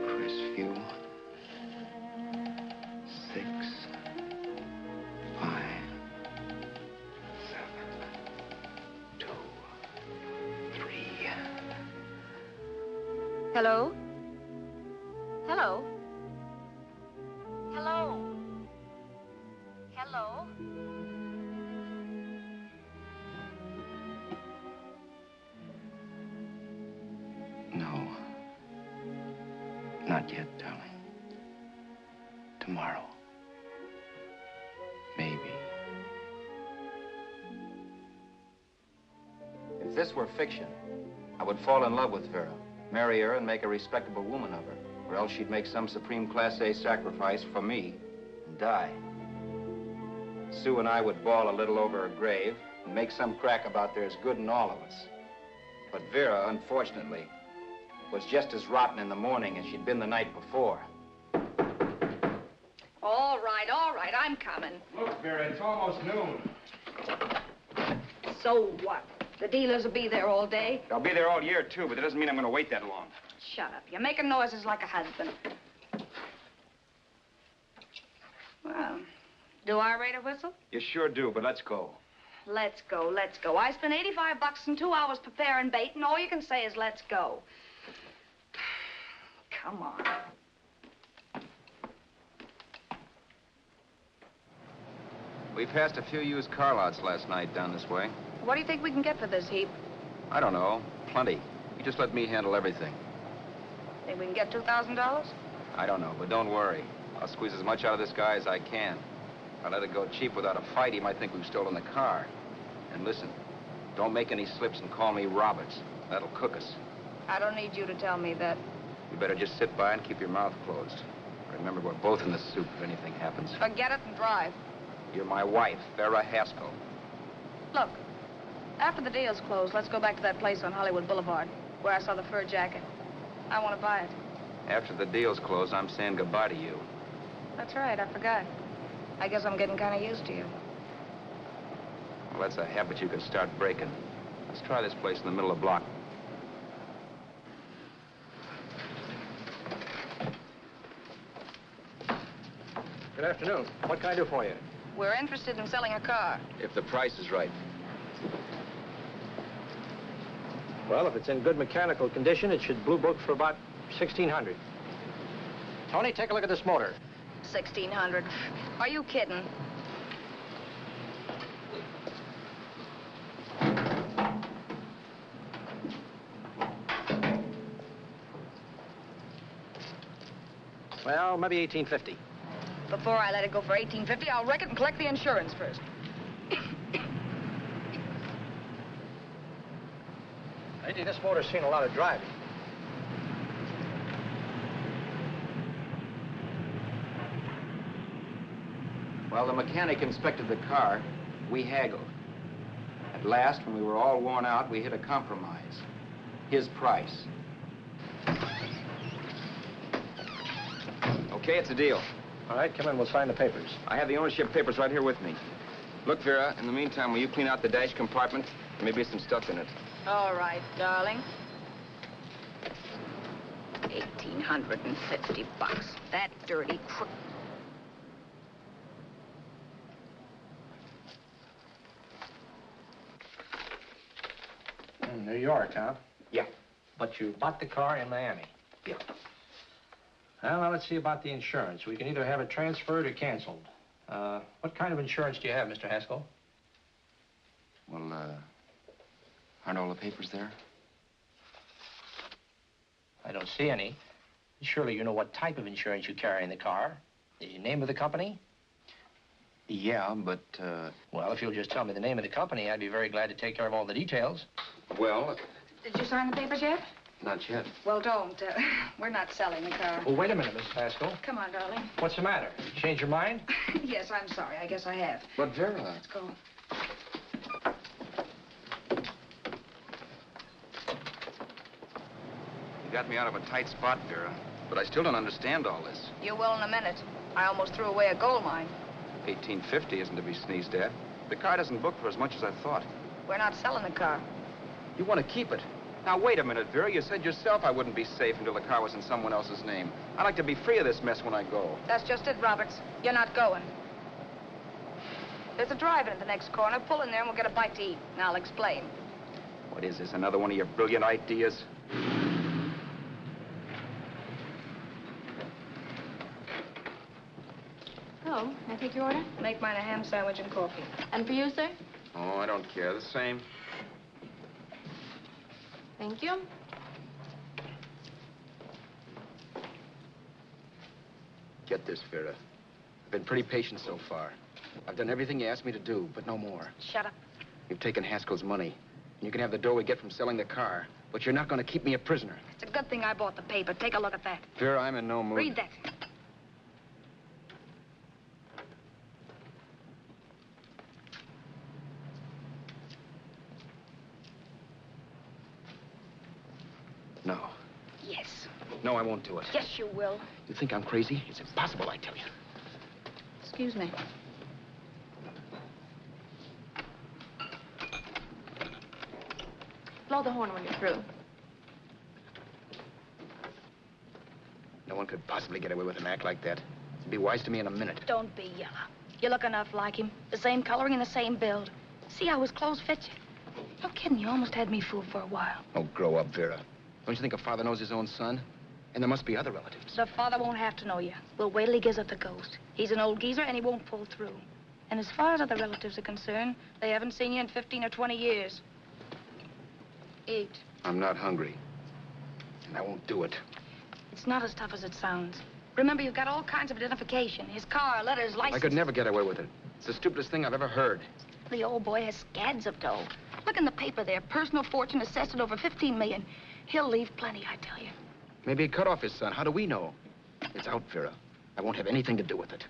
Crestview. 6, 5, 7, 2, 3. Hello? Hello? Hello? Hello? No. Not yet, darling. Tomorrow. Maybe. If this were fiction, I would fall in love with Vera, marry her, and make a respectable woman of her. Or else she'd make some supreme Class A sacrifice for me and die. Sue and I would bawl a little over her grave and make some crack about there's good in all of us. But Vera, unfortunately, was just as rotten in the morning as she'd been the night before. All right, I'm coming. Look, Vera, it's almost noon. So what? The dealers will be there all day? I'll be there all year, too, but that doesn't mean I'm going to wait that long. Shut up. You're making noises like a husband. Well, do I rate a whistle? You sure do, but let's go. Let's go, let's go. I spent $85 and 2 hours preparing bait, and all you can say is let's go. Come on. We passed a few used car lots last night down this way. What do you think we can get for this heap? I don't know. Plenty. You just let me handle everything. Think we can get $2,000? I don't know, but don't worry. I'll squeeze as much out of this guy as I can. If I let it go cheap without a fight, he might think we've stolen the car. And listen, don't make any slips and call me Roberts. That'll cook us. I don't need you to tell me that. You better just sit by and keep your mouth closed. Remember, we're both in the soup if anything happens. Forget it and drive. You're my wife, Vera Haskell. Look, after the deal's closed, let's go back to that place on Hollywood Boulevard, where I saw the fur jacket. I want to buy it. After the deal's closed, I'm saying goodbye to you. That's right, I forgot. I guess I'm getting kind of used to you. Well, that's a habit you can start breaking. Let's try this place in the middle of the block. Good afternoon. What can I do for you? We're interested in selling a car. If the price is right. Well, if it's in good mechanical condition, it should blue book for about $1,600. Tony, take a look at this motor. $1,600. Are you kidding? Well, maybe $1,850. Before I let it go for $1,850, I'll wreck it and collect the insurance first. Lady, this motor's seen a lot of driving. Well, the mechanic inspected the car. We haggled. At last, when we were all worn out, we hit a compromise. His price. Okay, it's a deal. All right, come in. We'll sign the papers. I have the ownership papers right here with me. Look, Vera, in the meantime, will you clean out the dash compartment? There may be some stuff in it. All right, darling. 1,850 bucks. That dirty crook. New York, huh? Yeah. But you bought the car in Miami? Yeah. Well, now let's see about the insurance. We can either have it transferred or canceled. What kind of insurance do you have, Mr. Haskell? Well, aren't all the papers there? I don't see any. Surely you know what type of insurance you carry in the car. The name of the company? Yeah, but, Well, if you'll just tell me the name of the company, I'd be very glad to take care of all the details. well, Did you sign the papers yet? not yet. Well, don't. We're not selling the car. Well, wait a minute, Miss Haskell. Come on, darling. What's the matter? You changed your mind? Yes, I'm sorry. I guess I have. But, Vera... Let's go. You got me out of a tight spot, Vera. But I still don't understand all this. You will in a minute. I almost threw away a gold mine. 1850 isn't to be sneezed at. The car doesn't book for as much as I thought. We're not selling the car. You want to keep it. Now, wait a minute, Vera. You said yourself I wouldn't be safe until the car was in someone else's name. I'd like to be free of this mess when I go. That's just it, Roberts. You're not going. There's a drive-in at the next corner. Pull in there and we'll get a bite to eat. And I'll explain. What is this, another one of your brilliant ideas? Oh, may I take your order? Make mine a ham sandwich and coffee. And for you, sir? Oh, I don't care. The same. Thank you. Get this, Vera. I've been pretty patient so far. I've done everything you asked me to do, but no more. Shut up. You've taken Haskell's money, and you can have the dough we get from selling the car, but you're not going to keep me a prisoner. It's a good thing I bought the paper. Take a look at that. Vera, I'm in no mood. Read that. No. Yes. No, I won't do it. Yes, you will. You think I'm crazy? It's impossible, I tell you. Excuse me. Blow the horn when you're through. No one could possibly get away with an act like that. It'd be wise to me in a minute. Don't be yellow. You look enough like him. The same coloring and the same build. See how his clothes fit you? No kidding, you almost had me fooled for a while. Oh, grow up, Vera. Don't you think a father knows his own son? And there must be other relatives. The father won't have to know you. We'll wait till he gives up the ghost. He's an old geezer and he won't pull through. And as far as other relatives are concerned, they haven't seen you in 15 or 20 years. Eat. I'm not hungry. And I won't do it. It's not as tough as it sounds. Remember, you've got all kinds of identification. His car, letters, license. I could never get away with it. It's the stupidest thing I've ever heard. The old boy has scads of dough. Look in the paper there. Personal fortune assessed at over 15 million. He'll leave plenty, I tell you. Maybe he cut off his son. How do we know? It's out, Vera. I won't have anything to do with it.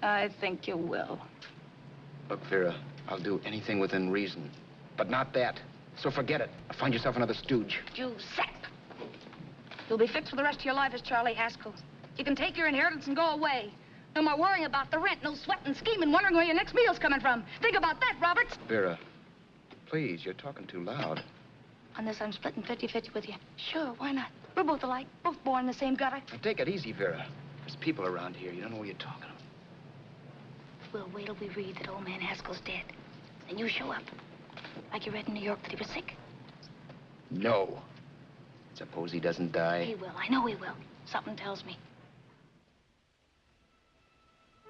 I think you will. Look, Vera, I'll do anything within reason. But not that. So forget it. Find yourself another stooge. You sap. You'll be fixed for the rest of your life as Charlie Haskell. You can take your inheritance and go away. No more worrying about the rent, no sweating, scheming, wondering where your next meal's coming from. Think about that, Roberts. Vera, please, you're talking too loud. On this, I'm splitting 50-50 with you. Sure, why not? We're both alike, both born in the same gutter. Now, take it easy, Vera. There's people around here. You don't know what you're talking about. We'll wait till we read that old man Haskell's dead. Then you show up. Like you read in New York that he was sick. No. Suppose he doesn't die. He will. I know he will. Something tells me.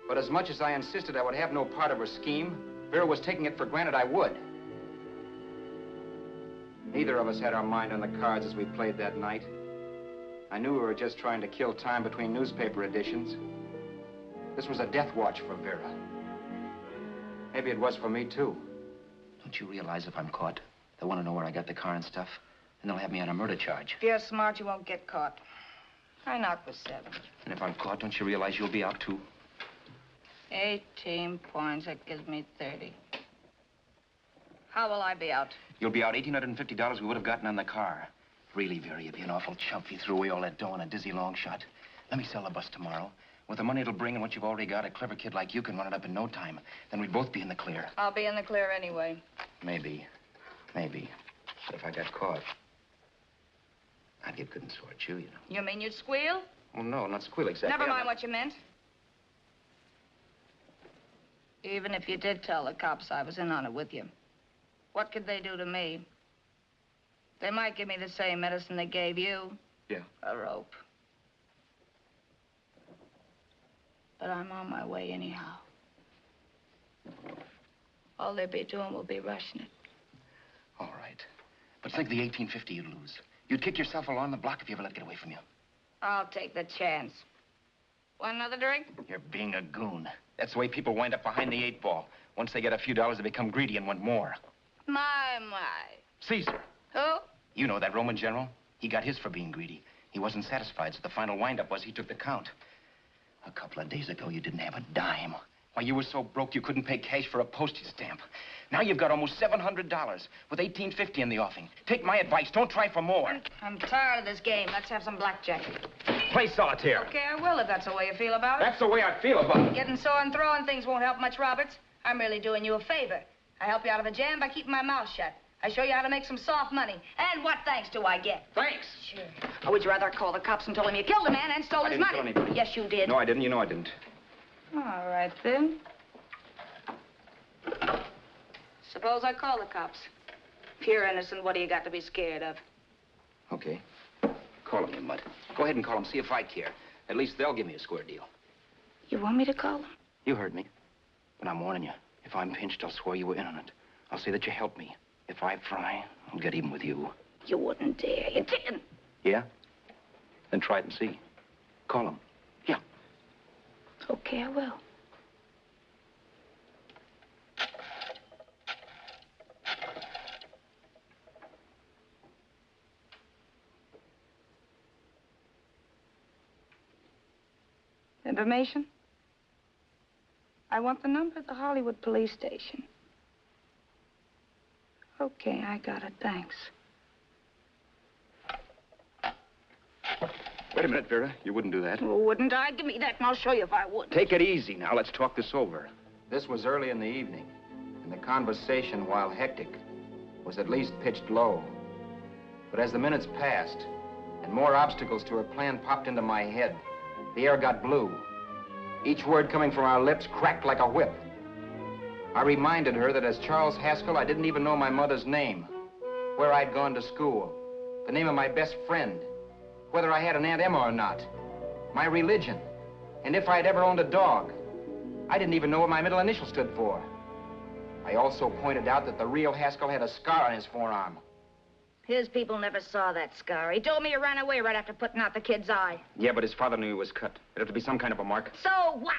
But as much as I insisted I would have no part of her scheme, Vera was taking it for granted I would. Neither of us had our mind on the cards as we played that night. I knew we were just trying to kill time between newspaper editions. This was a death watch for Vera. Maybe it was for me, too. Don't you realize if I'm caught, they'll want to know where I got the car and stuff, and they'll have me on a murder charge. If you're smart, you won't get caught. I knocked for 7. And if I'm caught, don't you realize you'll be out, too? 18 points, that gives me 30. How will I be out? You'll be out $1,850 we would have gotten on the car. Really, Vera, you'd be an awful chump if you threw away all that dough on a dizzy long shot. Let me sell the bus tomorrow. With the money it'll bring and what you've already got, a clever kid like you can run it up in no time. Then we'd both be in the clear. I'll be in the clear anyway. Maybe. Maybe. But if I got caught, I'd get good and sort you, you know. You mean you'd squeal? Oh, no, not squeal exactly. Never mind what you meant. Even if you did tell the cops I was in on it with you, what could they do to me? They might give me the same medicine they gave you. Yeah. A rope. But I'm on my way anyhow. All they'll be doing will be rushing it. All right. But think of the $1,850 you'd lose. You'd kick yourself along the block if you ever let it get away from you. I'll take the chance. Want another drink? You're being a goon. That's the way people wind up behind the 8 ball. Once they get a few dollars, they become greedy and want more. My. Caesar. Who? You know that Roman general? He got his for being greedy. He wasn't satisfied, so the final wind-up was he took the count. A couple of days ago, you didn't have a dime. Why, you were so broke you couldn't pay cash for a postage stamp. Now you've got almost $700 with $1,850 in the offing. Take my advice. Don't try for more. I'm tired of this game. Let's have some blackjack. Play solitaire. Okay, I will if that's the way you feel about it. That's the way I feel about it. Getting sore and throwing things won't help much, Roberts. I'm really doing you a favor. I help you out of a jam by keeping my mouth shut. I show you how to make some soft money. And what thanks do I get? Thanks. Sure. Or would you rather call the cops and told him you killed a man and stole his money? I didn't kill anybody. Yes, you did. No, I didn't. You know I didn't. All right, then. Suppose I call the cops. If you're innocent, what do you got to be scared of? Okay. Call him, you mutt. Go ahead and call him. See if I care. At least they'll give me a square deal. You want me to call them? You heard me. But I'm warning you. If I'm pinched, I'll swear you were in on it. I'll say that you helped me. If I fry, I'll get even with you. You wouldn't dare. You didn't. Yeah? Then try it and see. Call him. Yeah. Okay, I will. Information? I want the number of the Hollywood police station. Okay, I got it. Thanks. Wait a minute, Vera. You wouldn't do that. Well, wouldn't I? Give me that and I'll show you if I would. Take it easy now. Let's talk this over. This was early in the evening, and the conversation, while hectic, was at least pitched low. But as the minutes passed, and more obstacles to her plan popped into my head, the air got blue. Each word coming from our lips cracked like a whip. I reminded her that as Charles Haskell, I didn't even know my mother's name, where I'd gone to school, the name of my best friend, whether I had an Aunt Emma or not, my religion, and if I'd ever owned a dog. I didn't even know what my middle initial stood for. I also pointed out that the real Haskell had a scar on his forearm. His people never saw that scar. He told me he ran away right after putting out the kid's eye. Yeah, but his father knew he was cut. It'd have to be some kind of a mark. So what?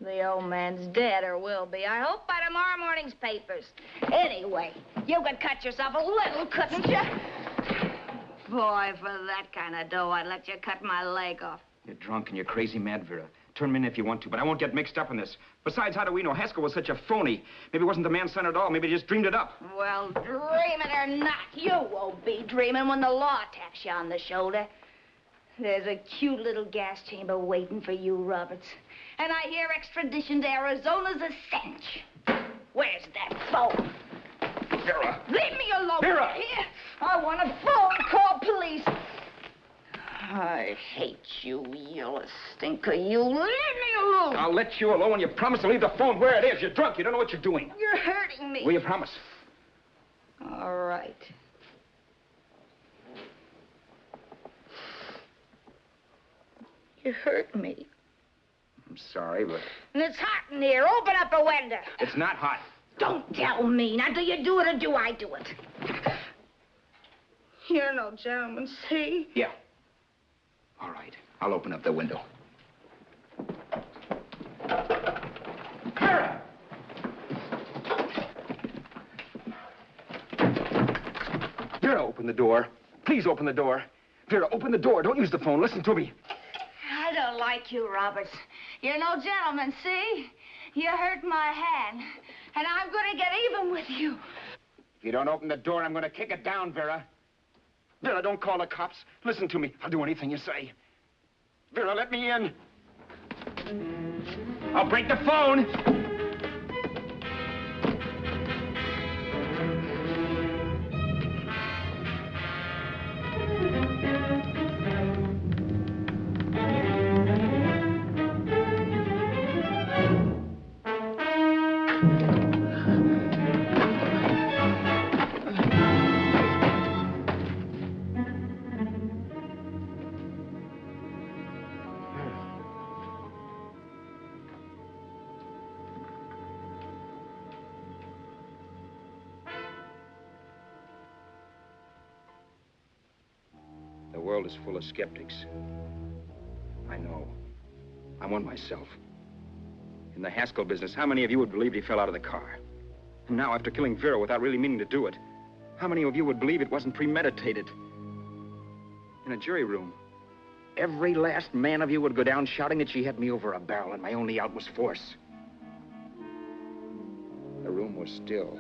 The old man's dead, or will be. I hope by tomorrow morning's papers. Anyway, you could cut yourself a little, couldn't you? Boy, for that kind of dough, I'd let you cut my leg off. You're drunk and you're crazy mad, Vera. Turn me in if you want to, but I won't get mixed up in this. Besides, how do we know? Haskell was such a phony. Maybe he wasn't the man's son at all. Maybe he just dreamed it up. Well, dream it or not, you won't be dreaming when the law taps you on the shoulder. There's a cute little gas chamber waiting for you, Roberts. And I hear extradition to Arizona's a cinch. Where's that phone? Vera! Leave me alone. Vera! Here. I want a phone. Call police. I hate you, you stinker. You leave me alone. I'll let you alone when you promise to leave the phone where it is. You're drunk. You don't know what you're doing. You're hurting me. Will you promise? All right. You hurt me. I'm sorry, but... And it's hot in here. Open up a window. It's not hot. Don't tell me. Now, do you do it or do I do it? You're no gentleman, see? Yeah. All right. I'll open up the window. Vera! Vera, open the door. Please open the door. Vera, open the door. Don't use the phone. Listen to me. I don't like you, Roberts. You're no gentleman, see? You hurt my hand, and I'm going to get even with you. If you don't open the door, I'm going to kick it down, Vera. Vera, don't call the cops. Listen to me. I'll do anything you say. Vera, let me in. I'll break the phone. The world is full of skeptics. I know. I'm one myself. In the Haskell business, how many of you would believe he fell out of the car? And now, after killing Vera without really meaning to do it, how many of you would believe it wasn't premeditated? In a jury room, every last man of you would go down shouting that she had me over a barrel and my only out was force. The room was still.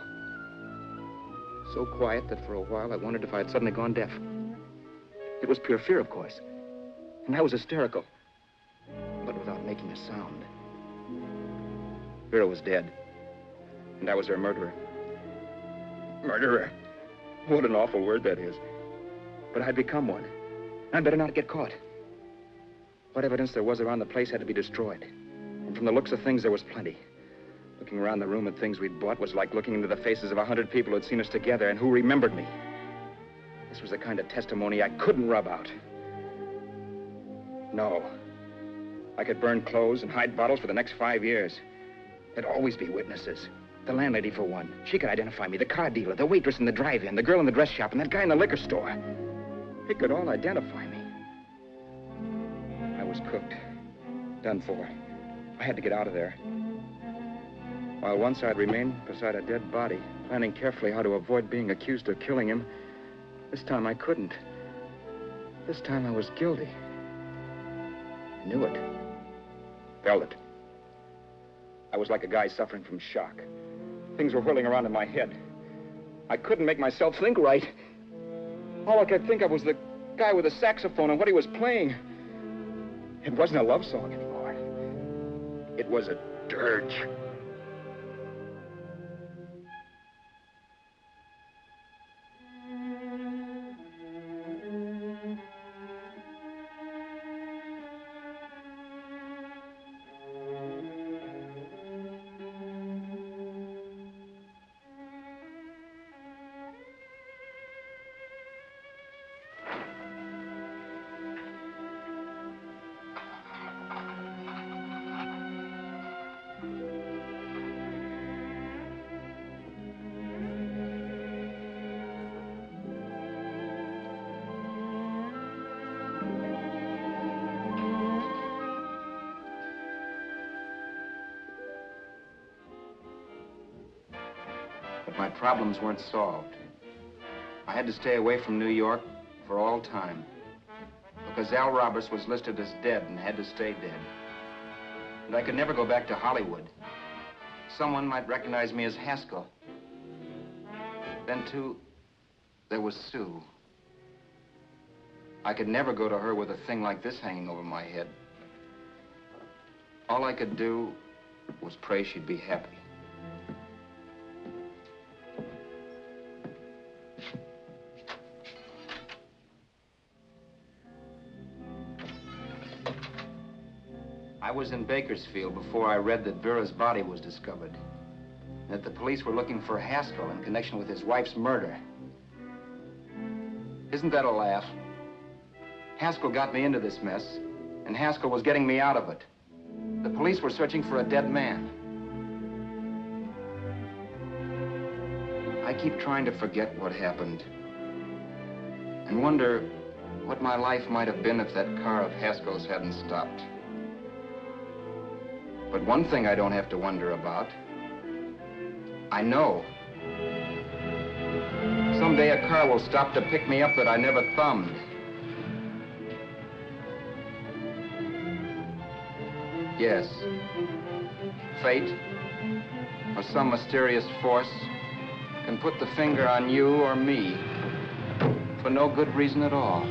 So quiet that for a while I wondered if I had suddenly gone deaf. It was pure fear, of course. And I was hysterical. But without making a sound. Vera was dead. And I was her murderer. Murderer? What an awful word that is. But I'd become one. I'd better not get caught. What evidence there was around the place had to be destroyed. And from the looks of things, there was plenty. Looking around the room at things we'd bought was like looking into the faces of 100 people who had seen us together and who remembered me. This was the kind of testimony I couldn't rub out. No. I could burn clothes and hide bottles for the next 5 years. There'd always be witnesses. The landlady, for one. She could identify me. The car dealer, the waitress in the drive-in, the girl in the dress shop, and that guy in the liquor store. They could all identify me. I was cooked. Done for. I had to get out of there. While once I'd remain beside a dead body, planning carefully how to avoid being accused of killing him, this time I couldn't. This time I was guilty. Knew it. Felt it. I was like a guy suffering from shock. Things were whirling around in my head. I couldn't make myself think right. All I could think of was the guy with the saxophone and what he was playing. It wasn't a love song anymore. It was a dirge. My problems weren't solved. I had to stay away from New York for all time because Al Roberts was listed as dead and had to stay dead. And I could never go back to Hollywood. Someone might recognize me as Haskell. Then, too, there was Sue. I could never go to her with a thing like this hanging over my head. All I could do was pray she'd be happy. I was in Bakersfield before I read that Vera's body was discovered. And that the police were looking for Haskell in connection with his wife's murder. Isn't that a laugh? Haskell got me into this mess, and Haskell was getting me out of it. The police were searching for a dead man. I keep trying to forget what happened and wonder what my life might have been if that car of Haskell's hadn't stopped. But one thing I don't have to wonder about. I know. Someday a car will stop to pick me up that I never thumbed. Yes. Fate, or some mysterious force, can put the finger on you or me for no good reason at all.